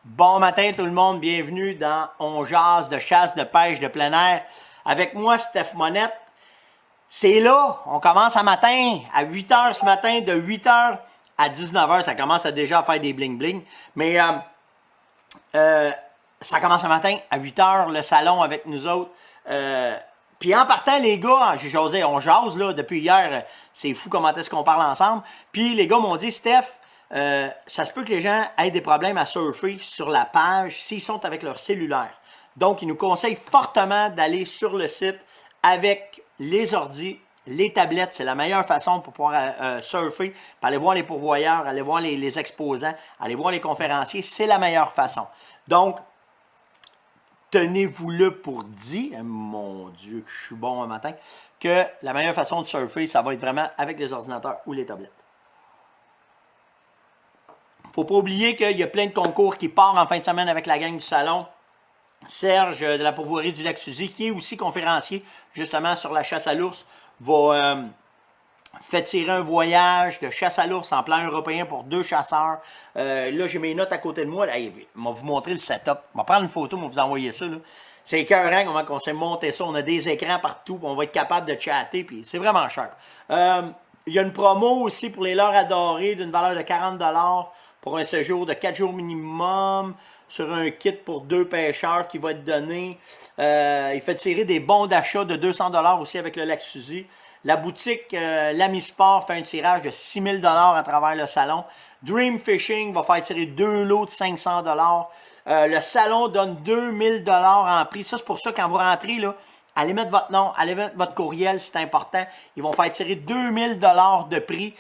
Bon matin tout le monde, bienvenue dans On jase de chasse, de pêche, de plein air. Avec moi, Steph Monette. C'est là, on commence à matin, à 8 heures ce matin, de 8 heures à 19 heures, ça commence à déjà faire des bling-bling. Mais euh, ça commence à matin, à 8 heures, le salon avec nous autres. Puis en partant, les gars, j'ai jasé, on jase là, depuis hier, c'est fou comment est-ce qu'on parle ensemble. Puis les gars m'ont dit, Steph, ça se peut que les gens aient des problèmes à surfer sur la page s'ils sont avec leur cellulaire. Donc, ils nous conseillent fortement d'aller sur le site avec les ordis, les tablettes. C'est la meilleure façon pour pouvoir surfer, aller voir les pourvoyeurs, aller voir les exposants, aller voir les conférenciers. C'est la meilleure façon. Donc, tenez-vous-le pour dit, mon Dieu, que je suis bon un matin, que la meilleure façon de surfer, ça va être vraiment avec les ordinateurs ou les tablettes. Faut pas oublier qu'il y a plein de concours qui partent en fin de semaine avec la gang du salon. Serge de la pourvoirie du Lac-Suzy, qui est aussi conférencier justement sur la chasse à l'ours, va fait tirer un voyage de chasse à l'ours en plan européen pour 2 chasseurs. Là, j'ai mes notes à côté de moi. Là, on va vous montrer le setup. On va prendre une photo, on va vous envoyer ça. C'est écœurant comment on s'est monté ça. On a des écrans partout, on va être capable de chatter, puis c'est vraiment cher. Il y a une promo aussi pour les leurres adorés d'une valeur de 40$ pour un séjour de 4 jours minimum sur un kit pour 2 pêcheurs qui va être donné. Il fait tirer des bons d'achat de 200$ aussi avec le Lac-Suzy. La boutique L'Ami Sport fait un tirage de 6000$ à travers le salon. Dream Fishing va faire tirer 2 lots de 500$. Le salon donne 2000$ en prix. Ça, c'est pour ça, quand vous rentrez, là, allez mettre votre nom, allez mettre votre courriel, c'est important. Ils vont faire tirer 2000$ de prix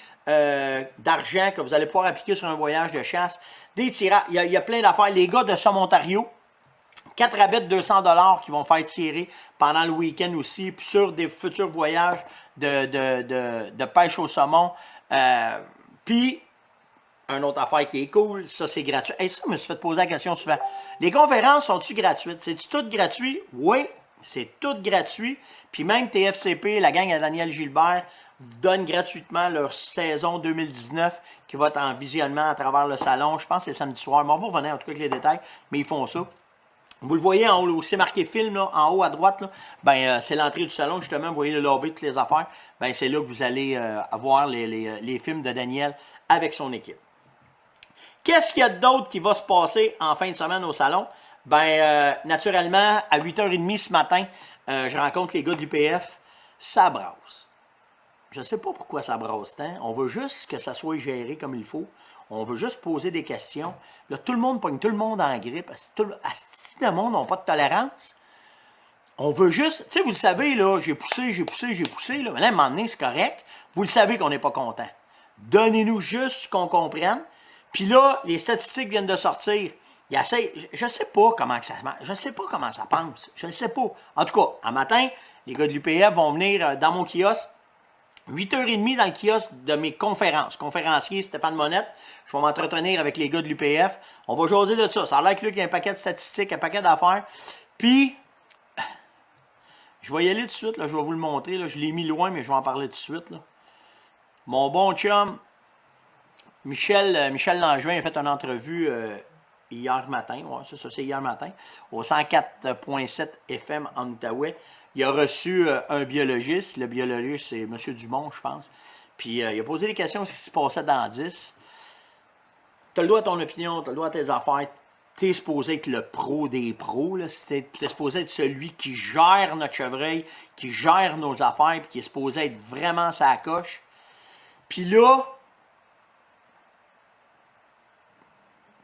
d'argent que vous allez pouvoir appliquer sur un voyage de chasse. Des tirages, il y a plein d'affaires. Les gars de Somme Ontario, 4 rabais de 200$ qui vont faire tirer pendant le week-end aussi, puis sur des futurs voyages de pêche au saumon. Puis, une autre affaire qui est cool, ça c'est gratuit. Et ça, je me suis fait poser la question souvent. Les conférences sont-tu gratuites? C'est-tu tout gratuit? Oui, c'est tout gratuit. Puis même TFCP, la gang à Daniel Gilbert, vous donne gratuitement leur saison 2019 qui va être en visionnement à travers le salon. Je pense que c'est samedi soir. Mais on va revenir en tout cas avec les détails, mais ils font ça. Vous le voyez en haut, c'est marqué film, là, en haut à droite, là, c'est l'entrée du salon, justement, vous voyez le lobby, toutes les affaires, c'est là que vous allez avoir les films de Daniel avec son équipe. Qu'est-ce qu'il y a d'autre qui va se passer en fin de semaine au salon? Naturellement, à 8h30 ce matin, je rencontre les gars de l'UPF, ça brasse. Je ne sais pas pourquoi ça brasse tant, on veut juste que ça soit géré comme il faut. On veut juste poser des questions. Là, tout le monde pogne tout le monde en grippe. Le monde n'a pas de tolérance. On veut juste... Tu sais, vous le savez, là, j'ai poussé. Là, mais là, à un moment donné, c'est correct. Vous le savez qu'on n'est pas content. Donnez-nous juste ce qu'on comprenne. Puis là, les statistiques viennent de sortir. Je ne sais pas comment ça marche. Je ne sais pas comment ça pense. Je ne sais pas. En tout cas, un matin, les gars de l'UPF vont venir dans mon kiosque. 8h30 dans le kiosque de mes conférences. Conférencier Stéphane Monette. Je vais m'entretenir avec les gars de l'UPF. On va jaser de ça. Ça a l'air que lui, il y a un paquet de statistiques, un paquet d'affaires. Puis, je vais y aller tout de suite. Là, je vais vous le montrer. Là. Je l'ai mis loin, mais je vais en parler tout de suite. Là. Mon bon chum, Michel Langevin, a fait une entrevue hier matin. Ouais, c'est hier matin. Au 104.7 FM en Outaouais. Il a reçu un biologiste. Le biologiste, c'est M. Dumont, je pense. Puis il a posé des questions sur ce qui se passait dans 10. Tu as le droit à ton opinion, tu as le droit à tes affaires. Tu es supposé être le pro des pros. Tu es supposé être celui qui gère notre chevreuil, qui gère nos affaires, puis qui est supposé être vraiment sa coche. Puis là,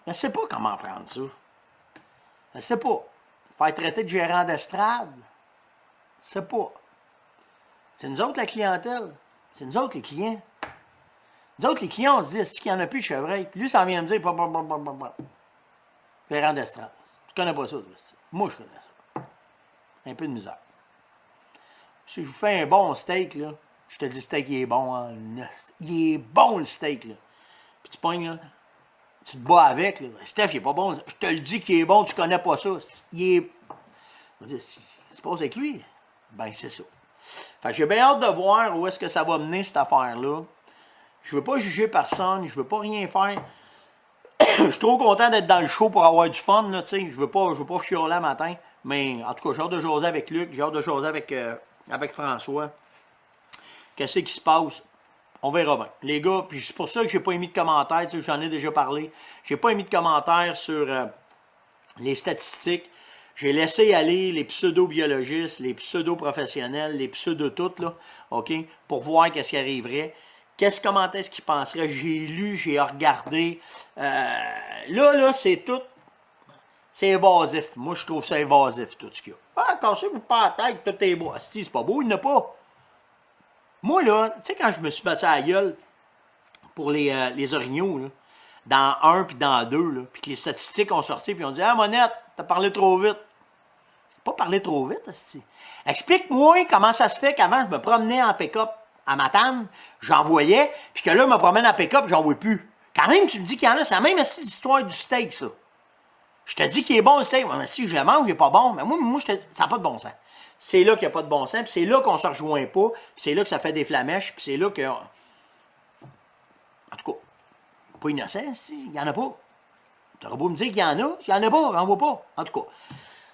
je ne sais pas comment prendre ça. Je ne sais pas. Faire traiter de gérant d'estrade. C'est pas. C'est nous autres la clientèle. C'est nous autres les clients. Nous autres les clients, on se dit, est-ce qu'il n'y en a plus de chevreuil? Puis lui, ça vient me dire, Gérant d'estrade. Tu connais pas ça, toi? Moi, je connais ça. Un peu de misère. Si je vous fais un bon steak, là, je te dis, steak, il est bon. Hein, il est bon, le steak, là. Puis tu pognes, là. Tu te bats avec, là. Steph, il est pas bon. Je te le dis qu'il est bon, tu connais pas ça. Il est. Je veux dire, ce qui se passe avec lui, c'est ça. Fait que j'ai bien hâte de voir où est-ce que ça va mener, cette affaire-là. Je veux pas juger personne, je veux pas rien faire. Je suis trop content d'être dans le show pour avoir du fun, là, tu sais. Je veux pas chialer le matin. Mais en tout cas, j'ai hâte de jaser avec Luc, j'ai hâte de jaser avec François. Qu'est-ce qui se passe? On verra bien. Les gars, puis c'est pour ça que j'ai pas émis de commentaires, tu sais, j'en ai déjà parlé. J'ai pas émis de commentaires sur les statistiques. J'ai laissé aller les pseudo-biologistes, les pseudo-professionnels, les pseudo-toutes, là, OK, pour voir qu'est-ce qui arriverait. Comment est-ce qu'ils penseraient? J'ai lu, j'ai regardé. Là, c'est tout. C'est évasif. Moi, je trouve ça évasif, tout ce qu'il y a. Ah, cassez-vous pas la tête, tout est beau. Asti, c'est pas beau, il n'y en a pas. Moi, là, tu sais, quand je me suis battu à la gueule pour les orignaux, là, dans 1 puis dans 2, là, puis que les statistiques ont sorti, puis on dit « Ah, Monette, t'as parlé trop vite. » Pas parler trop vite, asti. Explique-moi comment ça se fait qu'avant, je me promenais en pick-up à Matane, j'en voyais, puis que là, je me promène en pick-up, j'en vois plus. Quand même, tu me dis qu'il y en a, c'est la même histoire du steak, ça. Je te dis qu'il est bon le steak, mais si je le mange, il n'est pas bon. Mais moi ça n'a pas de bon sens. C'est là qu'il n'y a pas de bon sens, puis c'est là qu'on ne se rejoint pas, puis c'est là que ça fait des flamèches, puis c'est là que... En tout cas, pas innocent, si, il n'y en a pas. Tu auras beau me dire qu'il y en a, il n'y en a pas, j'en vois pas. En tout cas,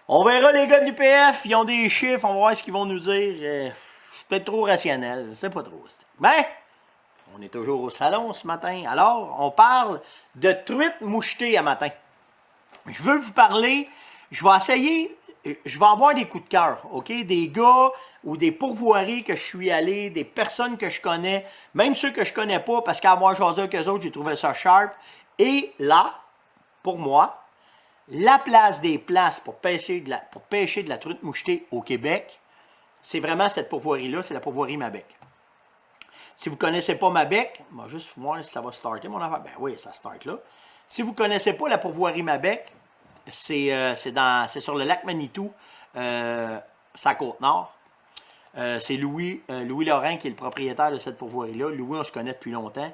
on verra les gars de l'UPF, ils ont des chiffres, on va voir ce qu'ils vont nous dire. Je suis peut-être trop rationnel, je sais pas trop. Mais, on est toujours au salon ce matin. Alors, on parle de truite mouchetée à matin. Je veux vous parler, je vais essayer, je vais avoir des coups de cœur, OK? Des gars ou des pourvoiries que je suis allé, des personnes que je connais, même ceux que je connais pas, parce qu'à avoir jasé avec eux autres, j'ai trouvé ça sharp. Et là, pour moi, la place des places pour pêcher de la truite mouchetée au Québec, c'est vraiment cette pourvoirie-là, c'est la pourvoirie Mabec. Si vous ne connaissez pas Mabec, on va juste voir si ça va starter mon affaire. Ben oui, ça start là. Si vous ne connaissez pas la pourvoirie Mabec, c'est sur le lac Manitou, sa Côte-Nord. C'est Louis Laurent qui est le propriétaire de cette pourvoirie-là. Louis, on se connaît depuis longtemps.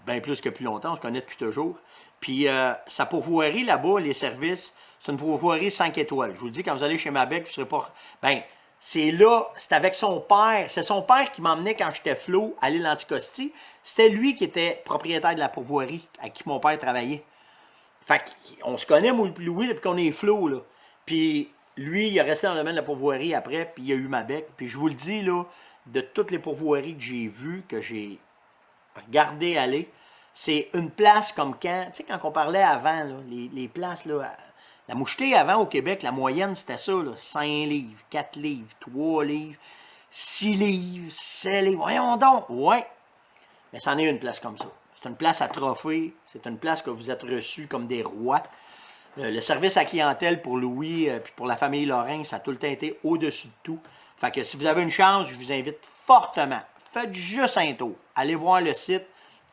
Bien plus que depuis longtemps, on se connaît depuis toujours. Puis sa pourvoirie là-bas, les services, c'est une pourvoirie 5 étoiles. Je vous le dis, quand vous allez chez Mabec, vous ne serez pas... Ben, c'est là, c'est avec son père. C'est son père qui m'emmenait quand j'étais flot à l'île Anticosti. C'était lui qui était propriétaire de la pourvoirie à qui mon père travaillait. Fait qu'on se connaît, moi et Louis, depuis qu'on est flot, là. Puis lui, il est resté dans le domaine de la pourvoirie après, puis il a eu Mabec. Puis je vous le dis, là, de toutes les pourvoiries que j'ai vues, que j'ai regardé aller, c'est une place comme quand, tu sais, quand on parlait avant, là, les places, là, la mouchetée avant au Québec, la moyenne, c'était ça, là, 5 livres, 4 livres, 3 livres, 6 livres, 7 livres, voyons donc, ouais, mais c'en est une place comme ça. C'est une place à trophée, c'est une place que vous êtes reçus comme des rois. Le service à clientèle pour Louis et pour la famille Lorrain, ça a tout le temps été au-dessus de tout. Fait que si vous avez une chance, je vous invite fortement, faites juste un tour, allez voir le site,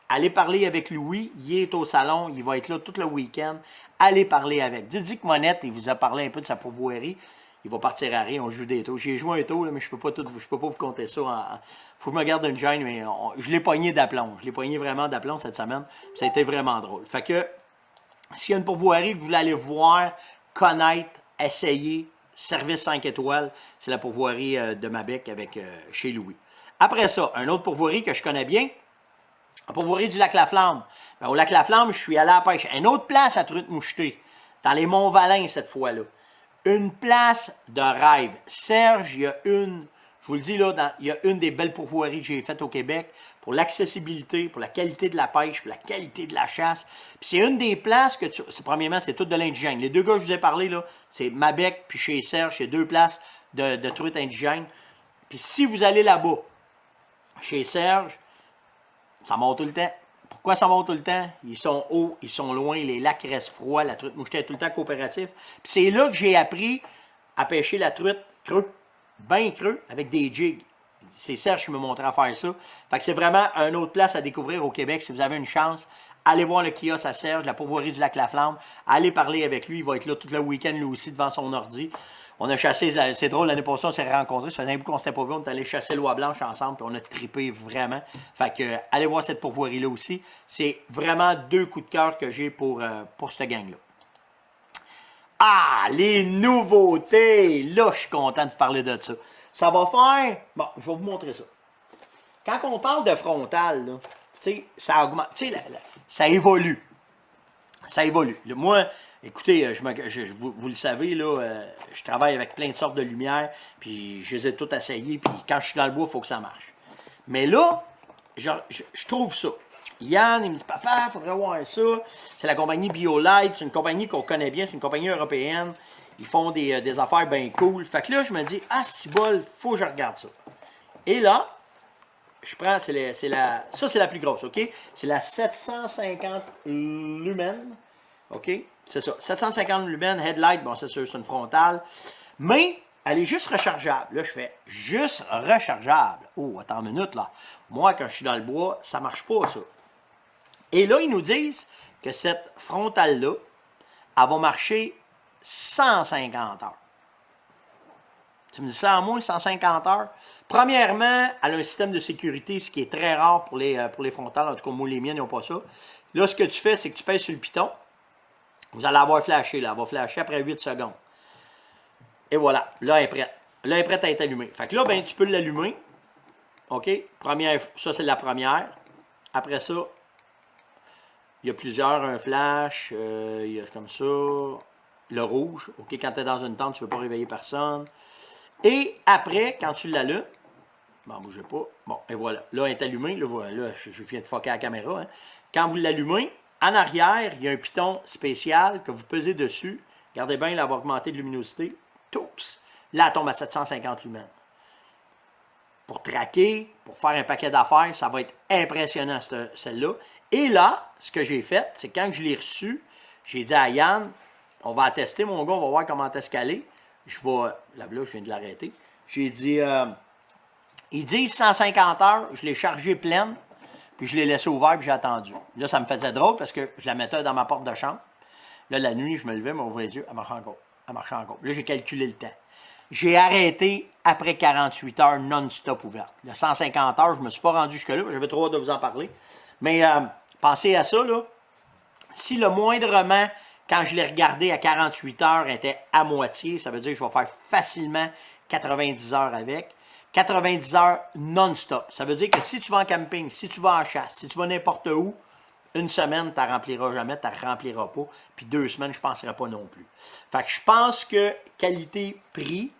allez parler avec Louis, il est au salon, il va être là tout le week-end, allez parler avec. Dites que Monette, il vous a parlé un peu de sa pourvoirie, il va partir à rien, on joue des tours. J'ai joué un tour, là, mais je peux pas vous compter ça. Faut que je me garde une gêne, mais je l'ai pogné d'aplomb. Je l'ai pogné vraiment d'aplomb cette semaine. Ça a été vraiment drôle. Fait que, s'il y a une pourvoirie que vous voulez aller voir, connaître, essayer, service 5 étoiles, c'est la pourvoirie de Mabec avec chez Louis. Après ça, un autre pourvoirie que je connais bien, la pourvoirie du Lac-la-Flamme. Ben, au Lac-la-Flamme, je suis allé à la pêche. Une autre place à truite mouchetée, dans les Monts-Valin cette fois-là. Une place de rêve. Serge, il y a une, je vous le dis là, il y a une des belles pourvoiries que j'ai faites au Québec pour l'accessibilité, pour la qualité de la pêche, pour la qualité de la chasse. Puis c'est une des places que premièrement, c'est tout de l'indigène. Les deux gars que je vous ai parlé, là, c'est Mabec puis chez Serge, c'est deux places de truite indigène. Puis si vous allez là-bas, chez Serge, ça monte tout le temps. Pourquoi ça monte tout le temps? Ils sont hauts, ils sont loin, les lacs restent froids, la truite mouchetée est tout le temps coopératif. Puis c'est là que j'ai appris à pêcher la truite creux, bien creux, avec des jigs. C'est Serge qui me montrait à faire ça. Fait que c'est vraiment une autre place à découvrir au Québec. Si vous avez une chance, allez voir le kiosque à Serge, la pourvoirie du Lac-la-Flamme. Allez parler avec lui, il va être là tout le week-end, lui aussi, devant son ordi. On a chassé, c'est drôle, l'année passée, on s'est rencontrés. Ça faisait un bout qu'on s'était pas vu, on est allé chasser l'oie blanche ensemble, puis on a trippé vraiment. Fait que, allez voir cette pourvoirie-là aussi. C'est vraiment deux coups de cœur que j'ai pour cette gang-là. Ah, les nouveautés! Là, je suis content de parler de ça. Ça va faire... Bon, je vais vous montrer ça. Quand on parle de frontal, là, tu sais, ça augmente, tu sais, ça évolue. ça évolue. Moi, écoutez, vous le savez, là, je travaille avec plein de sortes de lumières, puis je les ai toutes essayées, puis quand je suis dans le bois, il faut que ça marche. Mais là, je trouve ça. Yann, il me dit, papa, il faudrait voir ça. C'est la compagnie BioLite, c'est une compagnie qu'on connaît bien, c'est une compagnie européenne. Ils font des affaires bien cool. Fait que là, je me dis, ah, si bol, faut que je regarde ça. Et là, je prends, ça c'est la plus grosse, OK? C'est la 750 lumens, OK? C'est ça, 750 lumens, headlight, bon, c'est sûr, c'est une frontale. Mais, elle est juste rechargeable. Là, je fais, juste rechargeable. Oh, attends une minute, là. Moi, quand je suis dans le bois, ça marche pas, ça. Et là, ils nous disent que cette frontale-là, elle va marcher 150 heures. Tu me dis ça en moins, 150 heures? Premièrement, elle a un système de sécurité, ce qui est très rare pour les frontales. En tout cas, moi, les miennes n'ont pas ça. Là, ce que tu fais, c'est que tu pèses sur le piton. Vous allez avoir flashé, là. Elle va flasher après 8 secondes. Et voilà. Là, elle est prête. Là, elle est prête à être allumée. Fait que là, ben, tu peux l'allumer. OK? Ça, c'est la première. Après ça, il y a plusieurs. Un flash. Il y a comme ça. Le rouge. OK? Quand tu es dans une tente, tu ne veux pas réveiller personne. Et après, quand tu l'allumes, bon, bougez pas. Bon, et voilà. Là, elle est allumée. Là, je viens de foquer la caméra. Hein. Quand vous l'allumez, en arrière, il y a un piton spécial que vous pesez dessus. Regardez bien, il va augmenter de luminosité. Toups! Là, elle tombe à 750 lumens. Pour traquer, pour faire un paquet d'affaires, ça va être impressionnant, celle-là. Et là, ce que j'ai fait, c'est quand je l'ai reçu, j'ai dit à Yann, on va la tester, mon gars, on va voir comment est-ce qu'elle est. Je vais, là, je viens de l'arrêter. J'ai dit, ils disent 150 heures, je l'ai chargée pleine, puis je l'ai laissée ouverte, puis j'ai attendu. Là, ça me faisait drôle parce que je la mettais dans ma porte de chambre. Là, la nuit, je me levais, m'ouvrais les yeux, elle marchait encore. Elle marchait encore. Là, j'ai calculé le temps. J'ai arrêté après 48 heures non-stop ouverte. Le 150 heures, je ne me suis pas rendu jusque-là, j'avais trop hâte de vous en parler. Mais pensez à ça, là. Si le moindrement, quand je l'ai regardé à 48 heures, était à moitié, ça veut dire que je vais faire facilement 90 heures avec. 90 heures non-stop. Ça veut dire que si tu vas en camping, si tu vas en chasse, si tu vas n'importe où, une semaine, tu ne rempliras jamais, tu ne rempliras pas. Puis 2 semaines, je ne penserai pas non plus. Fait que je pense que qualité-prix,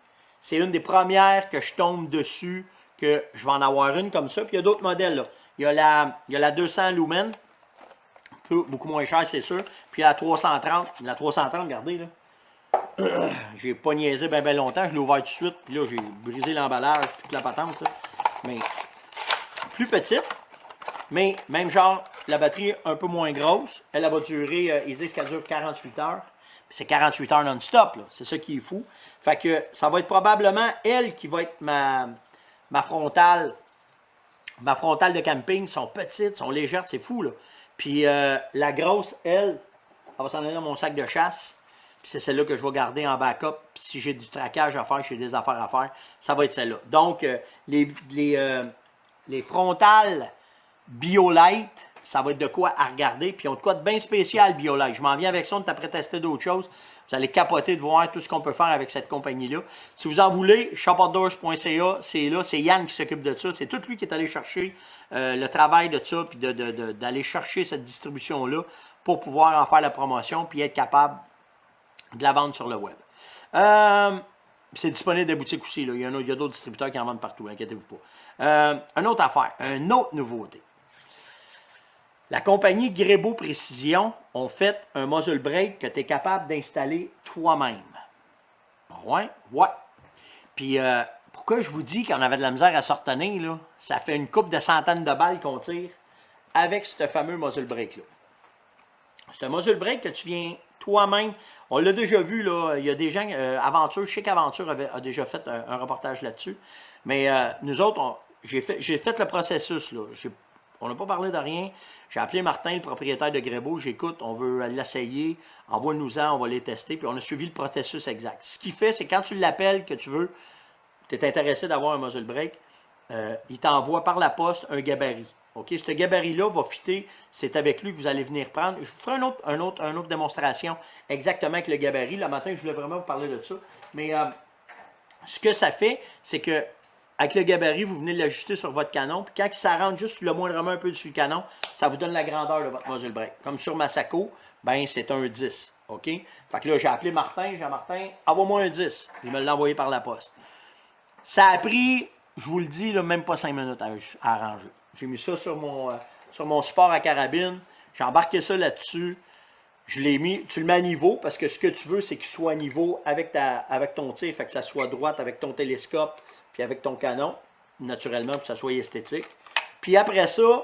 c'est une des premières que je tombe dessus, que je vais en avoir une comme ça. Puis il y a d'autres modèles, là. Il y a la 200 lumens, beaucoup moins cher, c'est sûr. Puis la 330. La 330, regardez, là. J'ai pas niaisé bien longtemps. Je l'ai ouvert tout de suite. Puis là, j'ai brisé l'emballage, toute la patente, là. Mais plus petite. Mais même genre, la batterie est un peu moins grosse. Elle va durer, ils disent qu'elle dure 48 heures. C'est 48 heures non-stop, là. C'est ça qui est fou. Fait que ça va être probablement elle qui va être ma frontale. Ma frontale de camping. Sont petites, sont légères, c'est fou, là. Puis la grosse, elle va s'en aller dans mon sac de chasse. Puis c'est celle-là que je vais garder en backup. Puis si j'ai du traquage à faire, si j'ai des affaires à faire, ça va être celle-là. Donc, les frontales BioLite, ça va être de quoi à regarder. Puis ils ont de quoi de bien spécial, BioLite. Je m'en viens avec ça, on est après tester d'autres choses. Vous allez capoter de voir tout ce qu'on peut faire avec cette compagnie-là. Si vous en voulez, shopoutdoors.ca, c'est là, c'est Yann qui s'occupe de ça. C'est tout lui qui est allé chercher le travail de ça, puis d'aller chercher cette distribution-là pour pouvoir en faire la promotion, puis être capable de la vendre sur le web. C'est disponible des boutiques aussi. Là. Il y a d'autres distributeurs qui en vendent partout, inquiétez-vous pas. Une autre affaire, une autre nouveauté. La compagnie Grebo Précision ont fait un muzzle brake que tu es capable d'installer toi-même. Ouais. Puis, pourquoi je vous dis qu'on avait de la misère à se retenir, là? Ça fait une couple de centaines de balles qu'on tire avec ce fameux muzzle brake-là. C'est un muzzle brake que tu viens toi-même. On l'a déjà vu, là. Il y a des gens, Chic Aventure a déjà fait un reportage là-dessus. Mais nous autres, j'ai fait le processus, là. On n'a pas parlé de rien. J'ai appelé Martin, le propriétaire de Grebo. J'écoute, on veut l'essayer. Envoie-nous-en, on va les tester. Puis on a suivi le processus exact. Ce qu'il fait, c'est quand tu l'appelles, que tu veux, tu es intéressé d'avoir un muzzle brake, il t'envoie par la poste un gabarit. OK? Ce gabarit-là va fitter. C'est avec lui que vous allez venir prendre. Je vous ferai une autre démonstration exactement avec le gabarit. Le matin, je voulais vraiment vous parler de ça. Mais ce que ça fait, c'est que avec le gabarit, vous venez l'ajuster sur votre canon. Puis quand il s'arrange juste le moindrement un peu dessus le canon, ça vous donne la grandeur de votre muzzle brake. Comme sur Masako, ben c'est un 10. OK? Fait que là, j'ai appelé Martin. Jean-Martin, envoie-moi un 10. Il me l'a envoyé par la poste. Ça a pris, je vous le dis, là, même pas 5 minutes à arranger. J'ai mis ça sur mon support à carabine. J'ai embarqué ça là-dessus. Je l'ai mis, tu le mets à niveau parce que ce que tu veux, c'est qu'il soit à niveau avec ton tir, fait que ça soit droite avec ton télescope puis avec ton canon, naturellement, pour que ça soit esthétique. Puis après ça,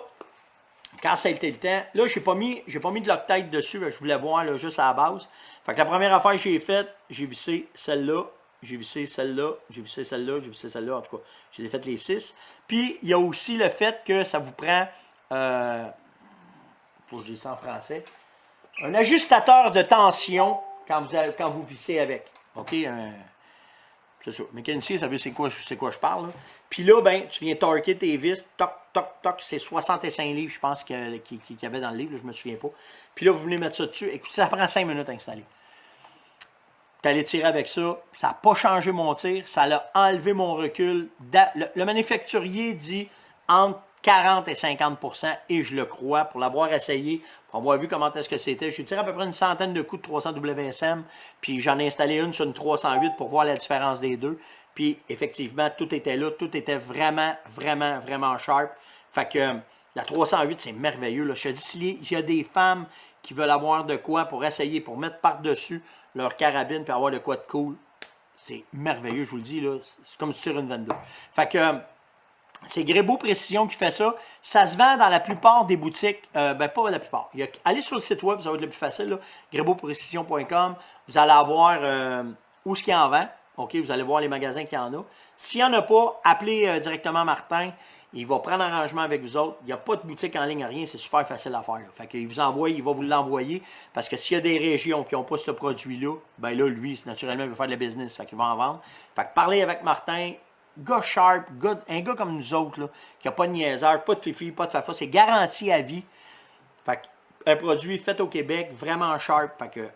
quand ça a été le temps, là, j'ai pas mis de Loctite dessus, je voulais voir là, juste à la base. Fait que la première affaire que j'ai faite, j'ai vissé celle-là, j'ai vissé celle-là, j'ai vissé celle-là, j'ai vissé celle-là, en tout cas, j'ai fait les 6. Puis, il y a aussi le fait que ça vous prend, faut que je dise ça en français, un ajustateur de tension quand vous vissez avec. OK? C'est ça. Mécanicien, ça veut c'est quoi je parle. Là. Puis là, ben, tu viens torquer tes vis, toc, toc, toc, c'est 65 livres, je pense, qu'il y avait dans le livre, là, je me souviens pas. Puis là, vous venez mettre ça dessus. Écoutez, ça prend 5 minutes à installer. Tu allé tirer avec ça, ça n'a pas changé mon tir, ça l'a enlevé mon recul. Le manufacturier dit entre 40 et 50 et je le crois, pour l'avoir essayé, pour avoir vu comment est-ce que c'était. J'ai tiré à peu près une centaine de coups de 300 WSM, puis j'en ai installé une sur une 308 pour voir la différence des deux. Puis effectivement, tout était là, tout était vraiment, vraiment, vraiment sharp. Fait que la 308, c'est merveilleux. Là. Je te dis, s'il y a des femmes qui veulent avoir de quoi pour essayer, pour mettre par-dessus leur carabine, puis avoir de quoi de cool, c'est merveilleux, je vous le dis, là. C'est comme sur une 22. Fait que c'est Grebo Précision qui fait ça. Ça se vend dans la plupart des boutiques. Ben, pas la plupart. Allez sur le site web, ça va être le plus facile. GreboPrécision.com. Vous allez avoir où ce qu'il en vend. OK, vous allez voir les magasins qu'il y en a. S'il n'y en a pas, appelez directement Martin. Il va prendre arrangement avec vous autres. Il n'y a pas de boutique en ligne, rien. C'est super facile à faire. Là. Fait qu'il vous envoie, il va vous l'envoyer. Parce que s'il y a des régions qui n'ont pas ce produit-là, ben là, lui, naturellement, il va faire de la business. Fait qu'il va en vendre. Fait que parlez avec Martin. Gars sharp, un gars comme nous autres, là, qui n'a pas de niaiseur, pas de fifi, pas de fafa, c'est garanti à vie. Fait que, un produit fait au Québec, vraiment sharp. Fait que,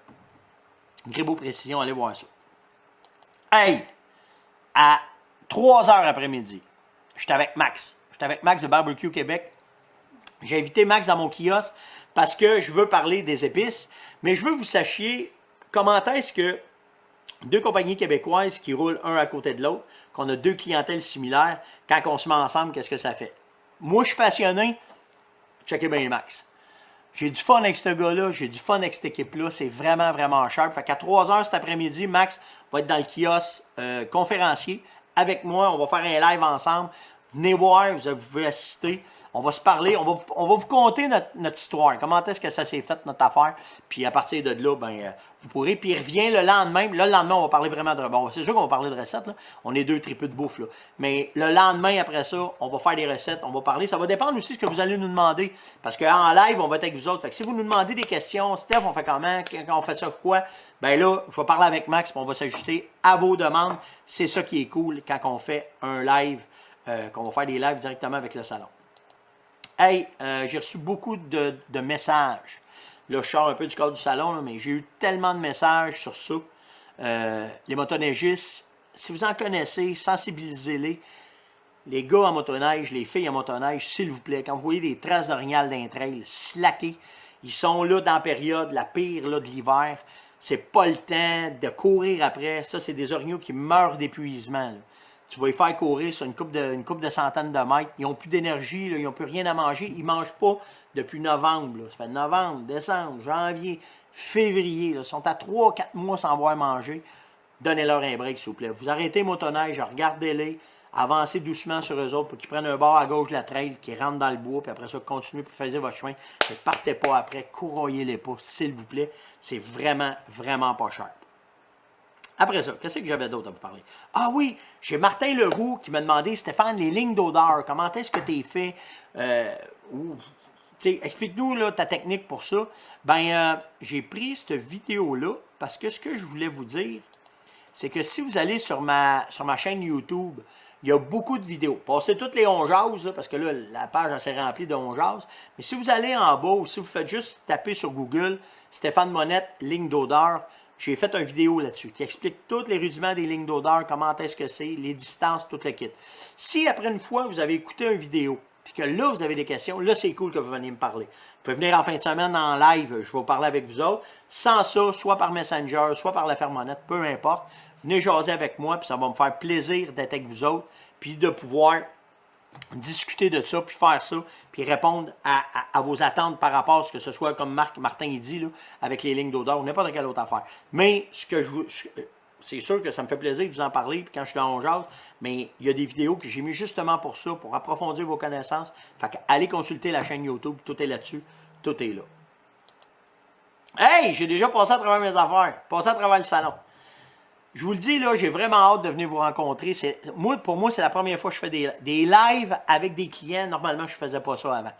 Grebo Précision, allez voir ça. Hey! À 3 heures après-midi, j'étais avec Max. J'étais avec Max de Barbecue Québec. J'ai invité Max dans mon kiosque parce que je veux parler des épices, mais je veux que vous sachiez comment est-ce que deux compagnies québécoises qui roulent un à côté de l'autre, qu'on a deux clientèles similaires, quand on se met ensemble, qu'est-ce que ça fait? Moi, je suis passionné, checkez bien Max. J'ai du fun avec ce gars-là, j'ai du fun avec cette équipe-là, c'est vraiment, vraiment sharp. Fait qu'à 3 heures cet après-midi, Max va être dans le kiosque conférencier avec moi, on va faire un live ensemble. Venez voir, vous pouvez assister. On va se parler, on va vous conter notre histoire. Comment est-ce que ça s'est fait, notre affaire. Puis à partir de là, ben, vous pourrez. Puis il revient le lendemain. Là, le lendemain, on va parler vraiment de... Bon, c'est sûr qu'on va parler de recettes. Là. On est deux tripes de bouffe. Là. Mais le lendemain, après ça, on va faire des recettes. On va parler. Ça va dépendre aussi de ce que vous allez nous demander. Parce qu'en live, on va être avec vous autres. Fait que si vous nous demandez des questions, Steph, on fait comment? Quand on fait ça quoi? Ben là, je vais parler avec Max. Puis on va s'ajuster à vos demandes. C'est ça qui est cool quand on fait un live. Qu'on va faire des lives directement avec le salon. Hey, j'ai reçu beaucoup de messages. Là, je sors un peu du cadre du salon, là, mais j'ai eu tellement de messages sur ça. Les motoneigistes, si vous en connaissez, sensibilisez-les. Les gars en motoneige, les filles en motoneige, s'il vous plaît, quand vous voyez des traces d'orignal d'un trail, slackez. Ils sont là dans la période, la pire là, de l'hiver. C'est pas le temps de courir après. Ça, c'est des orignaux qui meurent d'épuisement. Là. Tu vas les faire courir sur une coupe de centaines de mètres. Ils n'ont plus d'énergie, ils n'ont plus rien à manger. Ils ne mangent pas depuis novembre. Là. Ça fait novembre, décembre, janvier, février. Là. Ils sont à 3-4 mois sans avoir mangé. Donnez-leur un break, s'il vous plaît. Vous arrêtez motoneige, regardez-les, avancez doucement sur eux autres pour qu'ils prennent un bord à gauche de la trail, qu'ils rentrent dans le bois, puis après ça, continuez pour faire votre chemin. Ne partez pas après, courroyez-les pas, s'il vous plaît. C'est vraiment, vraiment pas cher. Après ça, qu'est-ce que j'avais d'autre à vous parler? Ah oui, j'ai Martin Leroux qui m'a demandé, Stéphane, les lignes d'odeur, comment est-ce que tu es fait? Explique-nous là, ta technique pour ça. Ben, j'ai pris cette vidéo-là parce que ce que je voulais vous dire, c'est que si vous allez sur ma chaîne YouTube, il y a beaucoup de vidéos. Passez toutes les On Jase, parce que là, la page s'est remplie de On Jase. Mais si vous allez en bas ou si vous faites juste taper sur Google, Stéphane Monette, ligne d'odeur, j'ai fait une vidéo là-dessus qui explique tous les rudiments des lignes d'odeur, comment est-ce que c'est, les distances, tout le kit. Si après une fois, vous avez écouté une vidéo, puis que là, vous avez des questions, là, c'est cool que vous veniez me parler. Vous pouvez venir en fin de semaine en live, je vais vous parler avec vous autres. Sans ça, soit par Messenger, soit par la fermonnette, peu importe. Venez jaser avec moi, puis ça va me faire plaisir d'être avec vous autres, puis de pouvoir discuter de ça, puis faire ça, puis répondre à vos attentes par rapport à ce que ce soit, comme Martin il dit, là, avec les lignes d'odeur ou n'importe quelle autre affaire. Mais ce que c'est sûr que ça me fait plaisir de vous en parler, puis quand je suis dans jase, mais il y a des vidéos que j'ai mis justement pour ça, pour approfondir vos connaissances. Fait que allez consulter la chaîne YouTube, tout est là-dessus, tout est là. Hey, j'ai déjà passé à travers mes affaires, passé à travers le salon. Je vous le dis, là, j'ai vraiment hâte de venir vous rencontrer. Pour moi, c'est la première fois que je fais des lives avec des clients. Normalement, je ne faisais pas ça avant.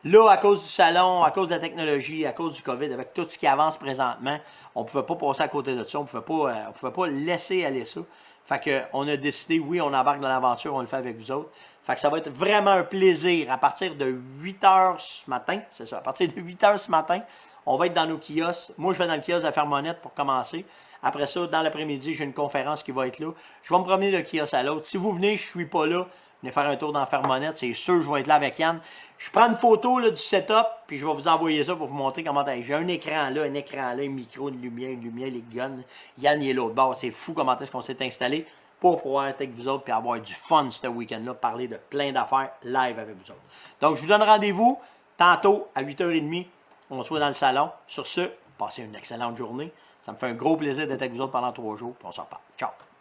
Là, à cause du salon, à cause de la technologie, à cause du COVID, avec tout ce qui avance présentement, on ne pouvait pas passer à côté de ça. On ne pouvait pas laisser aller ça. Fait qu'on a décidé, oui, on embarque dans l'aventure, on le fait avec vous autres. Fait que ça va être vraiment un plaisir. À partir de 8 h ce matin, c'est ça, à partir de 8 h ce matin, on va être dans nos kiosques. Moi, je vais dans le kiosque de la Fermonnette pour commencer. Après ça, dans l'après-midi, j'ai une conférence qui va être là. Je vais me promener de kiosque à l'autre. Si vous venez, je ne suis pas là, venez faire un tour dans la Fermonnette. C'est sûr, je vais être là avec Yann. Je prends une photo là, du setup, puis je vais vous envoyer ça pour vous montrer comment j'ai un écran là, un micro, une lumière, les guns. Yann, il est l'autre bord. C'est fou comment est-ce qu'on s'est installé pour pouvoir être avec vous autres et avoir du fun ce week-end-là, parler de plein d'affaires live avec vous autres. Donc, je vous donne rendez-vous tantôt à 8h30. On se voit dans le salon. Sur ce, passez une excellente journée. Ça me fait un gros plaisir d'être avec vous autres pendant 3 jours. Puis on s'en reparle. Ciao!